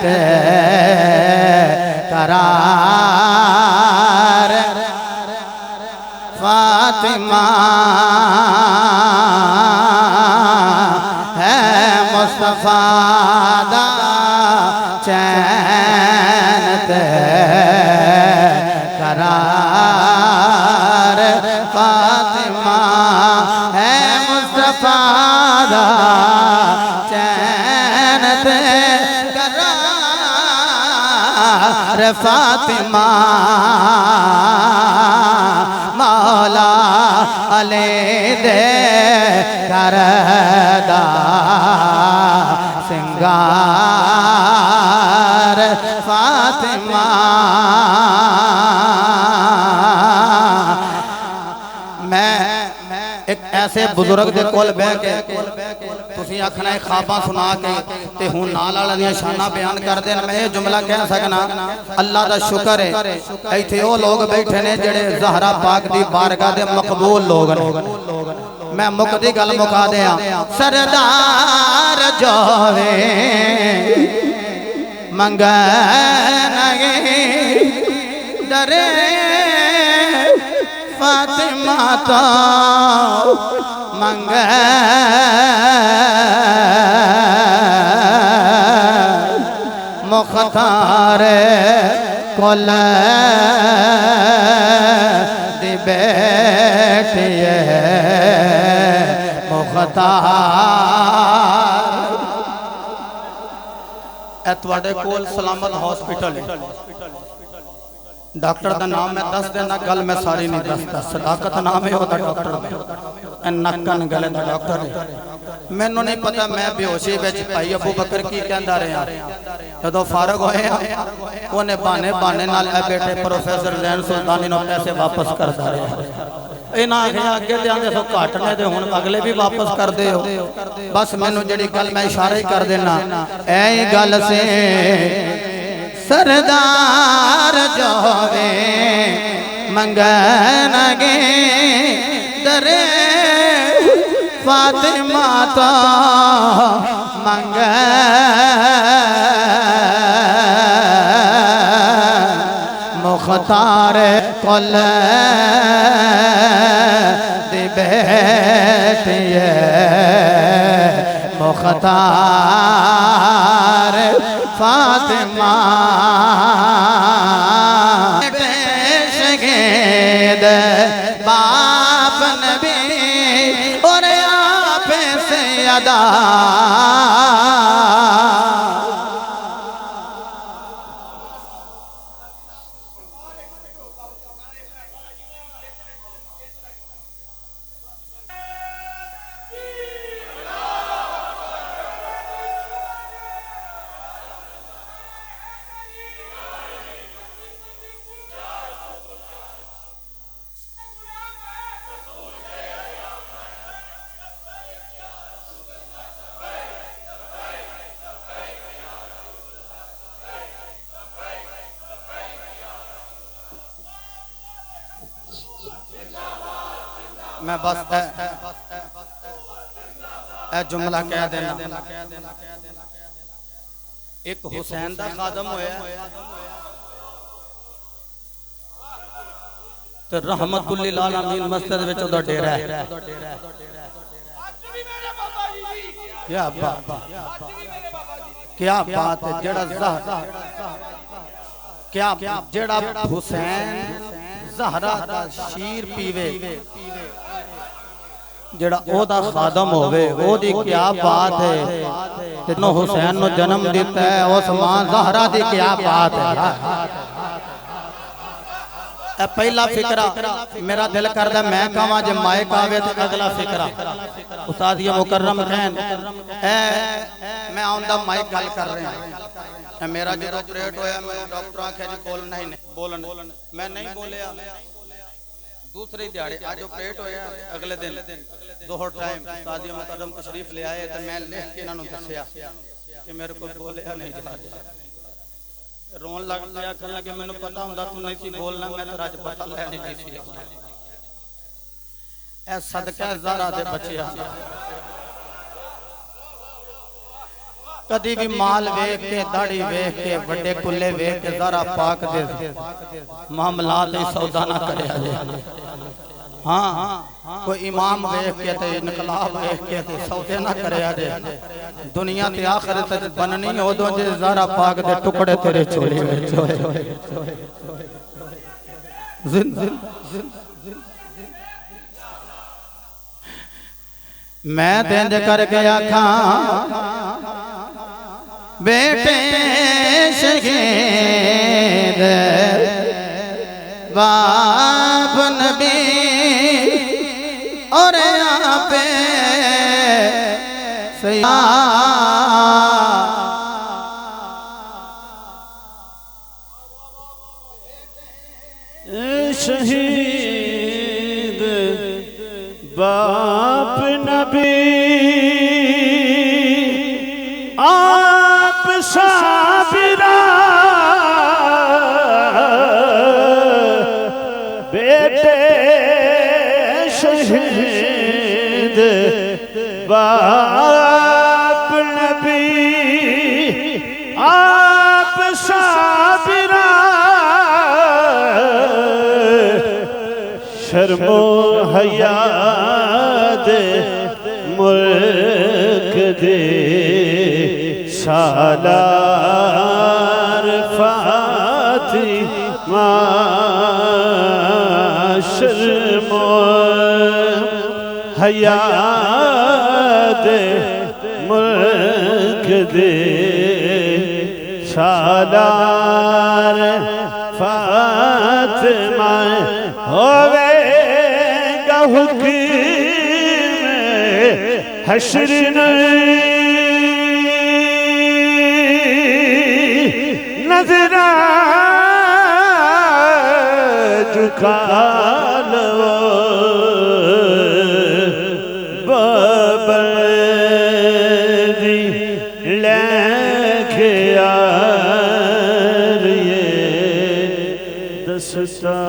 ते करार फातिमा है मुस्तफा दा चैन ते करार फातिमा है मुस्तफा दा चैन ते करार फातिमा मौला अली दे करदा सिंगार फातिमा मैं एक ऐसे बुजुर्ग दे कोल बह के तुसी आखना है ख्वाबा सुना के ते हुन नाल वाले दी शाना बयान कर देन मैं ये जुमला कह सकना अल्लाह दा शुक्र है इथे ओ लोग बैठे ने जेड़े ज़हरा पाक दी बारगाह दे मकबूल लोग ने मैं मुकदी गल मुका दिया सरदार जोवे मंगनगे डरे फातिमा तो मंग मुख्तार कोल दी बेटिए मुख्तार तुहाडे कोल सलामत हॉस्पिटल डॉक्टर का नाम मैं दस देना गल मैं सारी नहीं दसता सदाकत नाम है डॉक्टर नक्कन गले का डॉक्टर है मैनू नहीं पता मैं बेहोशी भाई अबू बकर की कहता रहा जो फारग होए उन्हें बहाने बहाने नाल बेटे प्रोफेसर जैन सुल्तानी ने पैसे वापस करता रहा इन्हें अगे आते सो घट ने तो हुण अगले भी वापस कर दे हो बस मैनू जी गल मैं इशारा ही कर देना ऐ गल से सरदार जोवे मंगनगे दरे फातिमा तो मंग मुख्तार कोल दी बेटिए मुख्तार फातिमा पेशगेद बाप नबी और आप से अदा मैं बस जुमला कह देना एक हुसैन दा खादम होया ते रहमतुल लिल आलमीन मस्जिद विच ओदा डेरा है क्या बात है क्या जेड़ा हुसैन ज़हरा दा शीर पीवे जेड़ा ओदा खादम होवे ओदी क्या बात है जिन्नो हुसैन नो जन्म दिता है उस मां ज़हरा दी क्या बात है पहला फिकरा मेरा दिल करदा मैं कहां जे माइक आवे तो अगला फिकरा उस्ताद ये मुकर्रम कहन मैं आंदा माइक गल कर रहा मेरा जो ऑपरेट होया मैं डॉक्टर आखे जी बोलना ही नहीं बोलन मैं नहीं बोलिया दूसरे दिहाड़े आज ऑपरेट होया अगले दिन दोहर टाइम उस्ताद ये मुकर्रम तशरीफ ले आए तो मैं लिख के इन्हां नूं दस्सिया कि मेरे को बोलिया नहीं जा रोन लग गया कहने लगे मैंने पता हुंदा तू नहीं सी बोलना मैं तो आज पता लेने नहीं सी ए सदका ज़हरा दे बच्चिया कदी भी माल वेख के दाढ़ी वेख के बड़े कुल्ले वेख के ज़रा पाक दे मामलात सौदा ना करे। हाँ कोई इमाम वेख के ते इनकलाब वेख के ते सौदे ना करे। दुनिया ते आखिरत बननी उदों जे ज़रा पाक दे टुकड़े तेरे चोली विच होए। मैं देंदे करके आखा बेटे शहीद बाप नबी और आप सैया शहीद बाप नबी आप साबिरा बेटे शहीद बाप नबी आप साबिरा शर्मो हया दे मुल्क दे सालार फातिमा शर्मो हया दे मुल्क दे सालार फातिमा होवे हुक्म हश्र नजरा झुका लो बबदी लेके आ ये दस्ता